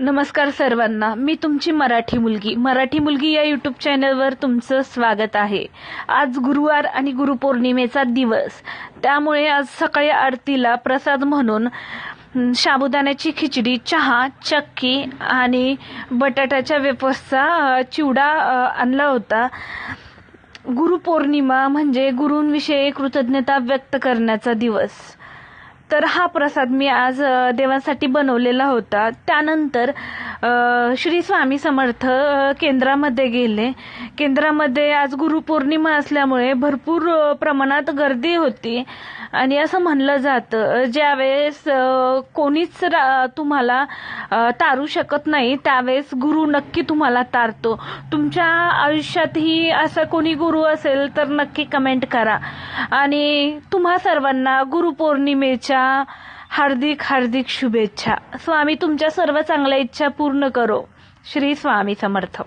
नमस्कार सर्वांना, मी तुमची मराठी मुलगी या यूट्यूब चॅनलवर तुमचं स्वागत आहे। आज गुरुवार आणि गुरुपौर्णिमेचा दिवस, त्यामुळे आज सकाळी आरतीला प्रसाद म्हणून साबुदाण्याची खिचडी, चहा, चक्की आणि बटाट्याच्या वेफर्सचा चिवडा आणला होता। गुरुपौर्णिमा म्हणजे गुरूंविषयी कृतज्ञता व्यक्त करण्याचा दिवस। तर हा प्रसाद मी आज देवांसाठी बनवलेला होता। त्यानंतर श्री स्वामी समर्थ केंद्रामध्ये गेले। केंद्रामध्ये आज गुरुपौर्णिमा असल्यामुळे भरपूर प्रमाणात गर्दी होती आणि असं म्हणलं जातं ज्यावेळेस कोणीच तुम्हाला तारू शकत नाही त्यावेळेस गुरु नक्की तुम्हाला तारतो। तुमच्या आयुष्यातही असा कोणी गुरु असेल तर नक्की कमेंट करा आणि तुम्हा सर्वांना गुरुपौर्णिमेच्या हार्दिक शुभेच्छा। स्वामी तुमच्या सर्व चांगल्या इच्छा पूर्ण करो। श्री स्वामी समर्थ।